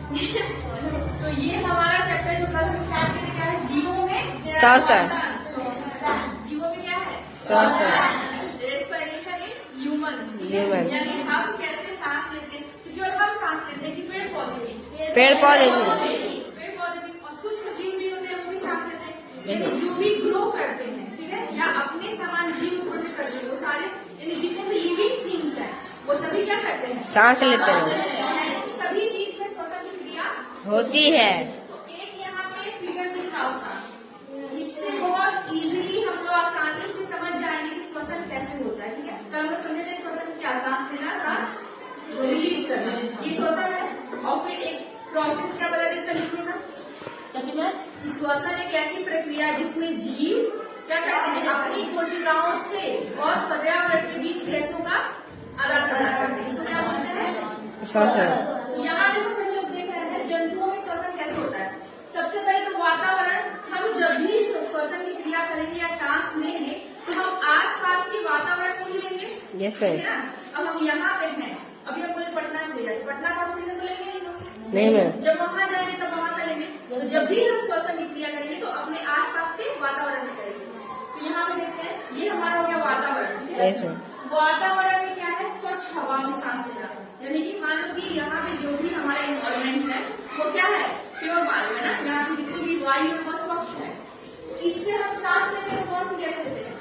तो ये हमारा चैप्टर जो कल हम स्टार्ट करेंगे क्या है, जीवों में श्वसन। जीवों में क्या है, श्वसन। Respiration in humans, Humans। यानी हम कैसे सांस लेते हैं। तो जो हम सांस लेते हैं कि पेड़ पौधे में पेड़ पौधे में और सूक्ष्म जीव भी होते हैं, वो भी सांस लेते हैं। यानी जो भी ग्रो करते हैं, ठीक है, या अपने समान जीव उत्पन्न करते हैं, वो सारे यानी जितने भी लिविंग थिंग्स हैं वो सभी क्या करते हैं, सांस लेते हैं। यानी सभी चीज में श्वसन की क्रिया होती है। तो एक यहाँ पे फिगर दिख रहा होगा, इससे बहुत इजीली हम लोग आसानी से समझ जाएंगे कि श्वसन कैसे होता है। ठीक है, कल हम समझे थे श्वसन क्या, सांस लेना, सांस रिलीज करना, ये श्वसन है। और फिर एक प्रोसेस क्या बता रहे, इसका लिख लेना। श्वसन एक ऐसी प्रक्रिया जिसमें जीव क्या करते हैं, अपनी कोशिकाओं से और पर्यावरण के बीच गैसों का आदान प्रदान करते हैं। इसको क्या बोलते हैं, श्वसन। यहाँ देखो सभी लोग देख रहे हैं जंतुओं में श्वसन कैसे होता है। सबसे पहले तो वातावरण, हम जब भी श्वसन की क्रिया करेंगे या सांस लेंगे तो हम आसपास के वातावरण को ही लेंगे। Yes ma'am. अब हम यहाँ पे हैं, अभी हम बोले पटना चले जाए, पटना का ऑक्सीजन तो लेंगे नहीं मैम। जब वहाँ जाएंगे तब वहाँ पे लेंगे। तो जब भी हम श्वसन की क्रिया करेंगे तो अपने आसपास के वातावरण में करेंगे। तो यहाँ पे देखते हैं, ये हमारा हो गया वातावरण। Yes ma'am. वातावरण में क्या है, स्वच्छ हवा में सांस लेना, यानी कि मान लो कि यहाँ पे जो भी हमारा एनवायरमेंट है वो क्या है, प्योर वायु है ना, यहाँ की जितनी भी वायु है वो स्वच्छ है। इससे हम सांस लेते हैं, कौन सी गैस लेते हैं,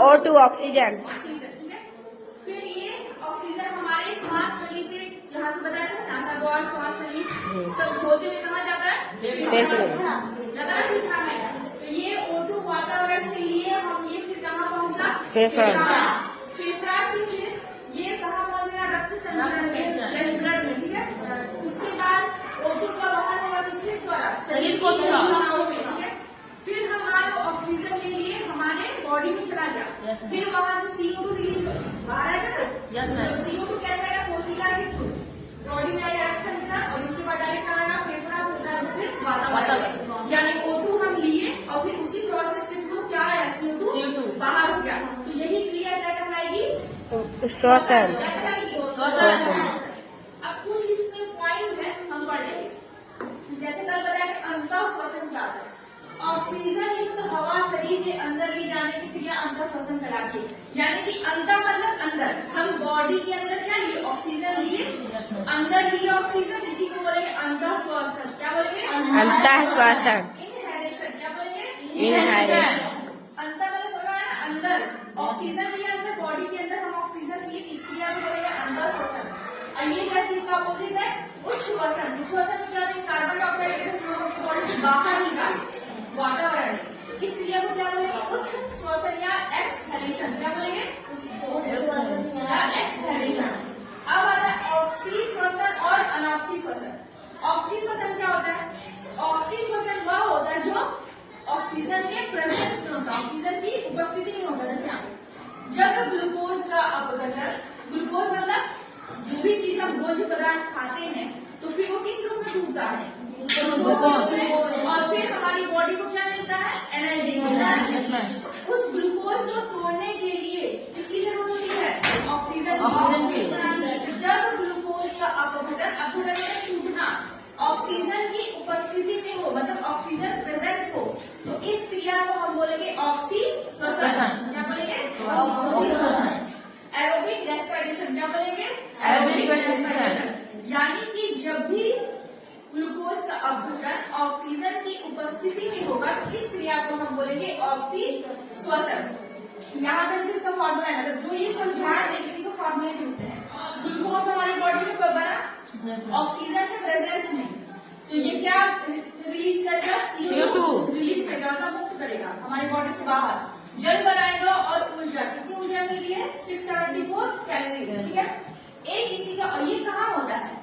O2 ऑक्सीजन। ऑक्सीजन। ठीक है, फिर ये ऑक्सीजन हमारे श्वास नली से, यहाँ से बताया था नासागोर, श्वास नली सब होते हुए कहाँ जाता है, फेफड़े। जाता है फेफड़ा में। तो ये O2 वातावरण से लिए हम, ये फिर कहाँ पहुँचा, फेफड़ा। फेफड़ा से फिर ये कहाँ पहुँचेगा, रक्त संचरण में, ब्लड में। ठीक है, उसके बाद O2 का बाहर होगा किसके द्वारा, शरीर कोशिकाओं में। ठीक है, फिर हमारा ऑक्सीजन ले लिए हमारे बॉडी में चला गया, फिर वहाँ से CO2 रिलीज बाहर आएगा ना। CO2 कैसा आएगा, कोशिका के थ्रू बॉडी में आएगा रक्त संचरण, और इसके बाद डायरेक्ट कहाँ आएगा, फेफड़ा होता है, फिर वातावरण। यानी O2 हम लिए और फिर उसी प्रोसेस के थ्रू क्या आया, CO2 बाहर हो गया। तो यही क्रिया क्या कहलाएगी, श्वसन। अब कुछ इसमें पॉइंट है हम पढ़ेंगे। जैसे कल बताया कि अंतः श्वसन क्या होता है, ऑक्सीजन युक्त हवा शरीर के अंदर ले जाने की क्रिया अंतः श्वसन कहलाती है। यानी कि अंतः मतलब अंदर, हम बॉडी के अंदर क्या लिए, ऑक्सीजन लिए, अंदर लिए ऑक्सीजन, इसी को बोलेंगे अंतः श्वसन। क्या बोलेंगे, अंतः श्वसन। इनहेलेशन। क्या बोलेंगे, इनहेलेशन। अंतर मतलब समझ आया ना, अंदर ऑक्सीजन लिए, अंदर बॉडी के अंदर हम ऑक्सीजन लिए, इस क्रिया को बोलेंगे अंतर श्वसन। और ये क्या चीज का अपोजिट है, उच्छ्वसन। उच्छ्वसन क्या है, कार्बन डाइऑक्साइड बॉडी से बाहर निकाले वातावरण। इस क्रिया को क्या बोलेंगे, उच्छ्वसन या एक्सहेलेशन। क्या बोलेंगे, एक्सहेलेशन। अब आता है ऑक्सी श्वसन और अनऑक्सी श्वसन। ऑक्सी श्वसन क्या होता है, ऑक्सी श्वसन वह होता है जो ऑक्सीजन के प्रेजेंस में होता है, ऑक्सीजन की उपस्थिति में होता है। जब ग्लूकोज का अपघटन, ग्लूकोज मतलब जो भी चीज हम भोज्य पदार्थ खाते हैं तो फिर वो किस रूप में टूटता है, और फिर हमारी बॉडी को क्या मिलता है, एनर्जी मिलता है। उस ग्लूकोज को तोड़ने के लिए किसकी जरूरत होती है, ऑक्सीजन की। जब ग्लूकोज का अपघटन, अपघटन में टूटना, ऑक्सीजन की उपस्थिति में हो, मतलब ऑक्सीजन प्रेजेंट हो, तो इस क्रिया को हम बोलेंगे ऑक्सी श्वसन। क्या बोलेंगे, एरोबिक रेस्पिरेशन। क्या बोलेंगे, एरोबिक रेस्पिरेशन। यानी कि जब भी ग्लूकोज का अपघटन ऑक्सीजन की उपस्थिति में होगा तो इस क्रिया को हम बोलेंगे ऑक्सी श्वसन। यहाँ पर इसका फॉर्मूला है, मतलब जो ये समझा है इसी को फॉर्मूले लिखते हैं। ग्लूकोज हमारी बॉडी में कब बना, ऑक्सीजन के प्रेजेंस में, तो ये क्या रिलीज करेगा, CO2 रिलीज करेगा, मतलब मुक्त करेगा हमारी बॉडी से बाहर, जल बनाएगा और ऊर्जा, कितनी ऊर्जा मिल रही है, 674 कैलोरी। ठीक है, एक इसी का, और ये कहाँ होता है,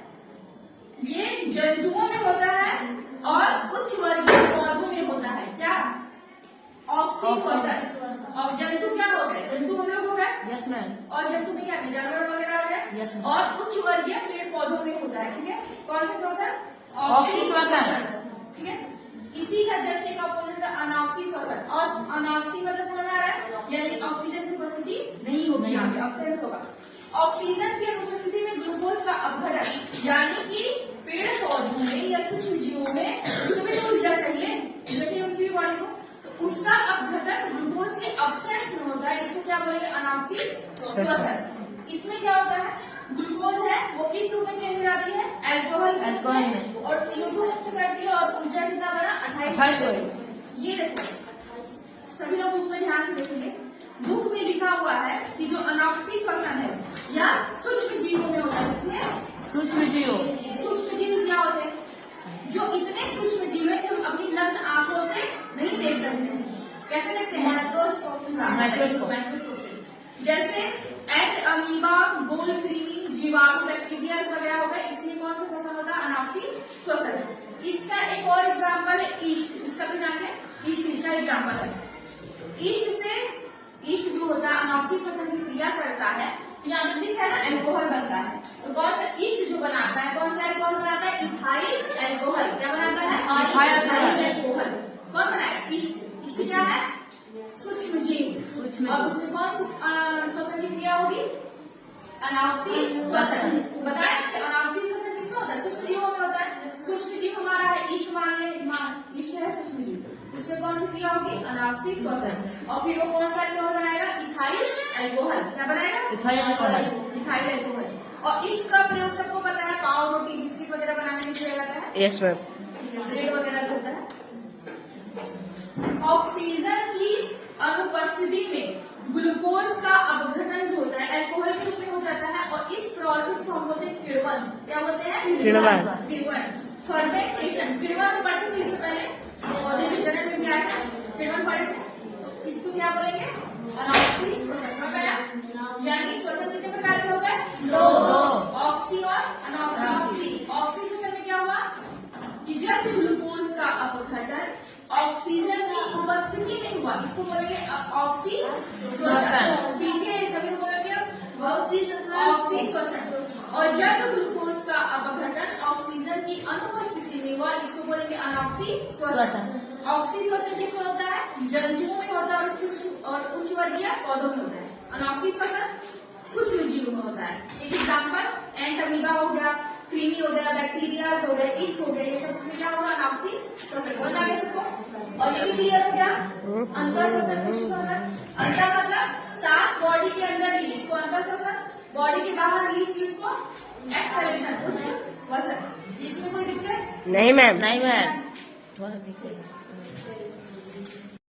ये जंतुओं में होता है और उच्च वर्गीय पौधों में होता है। क्या, ऑक्सी श्वसन। और जंतु क्या होते हैं, जंतु हम लोग हो गए, और जंतु में क्या है, जानवर वगैरह हो गए, और उच्च वर्गीय पेड़ पौधों में होता है। ठीक है, कौन सा श्वसन, ऑक्सी श्वसन। ठीक है, इसी का जस्ट एक अपोजिट अनऑक्सी श्वसन। और अनऑक्सी मतलब समझ आ रहा है, यानी ऑक्सीजन की उपस्थिति नहीं होगी, यहाँ पे अब्सेंस होगा। ऑक्सीजन की अनुपस्थिति में ग्लूकोज का अपघटन, यानी कि पेड़ पौधे श्वसन। इसमें क्या होता है, ग्लूकोज है वो किस रूप में चेंज हो जाती है, अल्कोहल में, और CO2 मुक्त करती है और ऊर्जा कितना बना 28। ये देखो सभी लोग बुक में ध्यान से देखेंगे, बुक में लिखा हुआ है कि जो अनॉक्सी श्वसन है या सूक्ष्म जीवों में होता है, उसमें सूक्ष्म जीव क्या होते हैं, जो इतने सूक्ष्म जीव है कि हम अपनी नग्न आंखों से नहीं देख सकते हैं। कैसे देखते हैं, माइक्रोस्कोप से। जैसे एंट, अमीबा, गोल कृमि, जीवाणु, बैक्टीरिया वगैरह हो गए, इसमें कौन सा श्वसन होता है, अनॉक्सी श्वसन। इसका एक और एग्जाम्पल है ईस्ट, उसका भी नाम है ईस्ट, इसका एग्जाम्पल है। ईस्ट जो होता है अनॉक्सी श्वसन की क्रिया करता है, यहाँ पर दिख है ना एल्कोहल बनता है, तो कौन सा ईस्ट जो बनाता है, कौन सा एल्कोहल बनाता है, इथाइल एल्कोहल। क्या बनाता है, इथाइल एल्कोहल। कौन बनाया, ईस्ट क्या है, सूक्ष्म जीव, और उसमें कौन सी श्वसन की क्रिया होगी, अनॉक्सी श्वसन। बताया कि अनॉक्सी श्वसन किसमें होता है, सूक्ष्म जीवों में होता है। सूक्ष्म जीव हमारा है ईस्ट, मान ले ईस्ट है सूक्ष्म जीव, उसमें कौन सी क्रिया होगी, अनॉक्सी श्वसन। और फिर वो कौन सा एल्कोहल बनाएगा, इथाइल एल्कोहल। क्या बनाएगा, इथाइल एल्कोहल। और ईस्ट का प्रयोग सबको पता है, पाव, रोटी, बिस्किट वगैरह बनाने में किया जाता है, यस मैम। ब्रेड वगैरह होता है। ऑक्सीजन की अनुपस्थिति में ग्लूकोज का अपघटन जो होता है एल्कोहल के रूप में हो जाता है, और इस प्रोसेस को हम बोलते हैं किण्वन। क्या बोलते हैं, किण्वन। फर्मेंटेशन, किण्वन पढ़े थे इससे पहले, पौधे के जनन में क्या है, किण्वन पढ़े थे, तो इसको क्या बोलेंगे, अनॉक्सी श्वसन। समझ आया, यानी श्वसन कितने प्रकार के हो गए, दो, ऑक्सी और अनॉक्सी। ऑक्सी श्वसन में क्या हुआ कि जब ग्लूकोज का अपघटन ऑक्सीजन की उपस्थिति में हुआ, इसको बोलेंगे ऑक्सी श्वसन। पीछे सभी को बोलेंगे ऑक्सी श्वसन। और जब ग्लूकोज का अपघटन ऑक्सीजन की अनुपस्थिति में हुआ, इसको बोलेंगे अनॉक्सी श्वसन। ऑक्सी श्वसन किसमें होता है, जंतुओं में होता है, और सूक्ष्म और उच्च वर्गीय पौधों में होता है। अनॉक्सी श्वसन सूक्ष्म जीवों में होता है। एक एग्जाम्पल एंट, अमीबा हो गया, कृमि हो गया, बैक्टीरिया हो गया, ईस्ट हो गया, ये सब में क्या होगा, अनॉक्सी श्वसन। समझ आ गया सबको, और ये क्लियर हो गया। अंतर श्वसन कुछ होता है, अंतर मतलब सांस बॉडी के अंदर ही, इसको अंतर श्वसन, बॉडी के बाहर रिलीज की उसको एक्सहेलेशन, कुछ वसन। इसमें कोई दिक्कत नहीं मैम। नहीं मैम।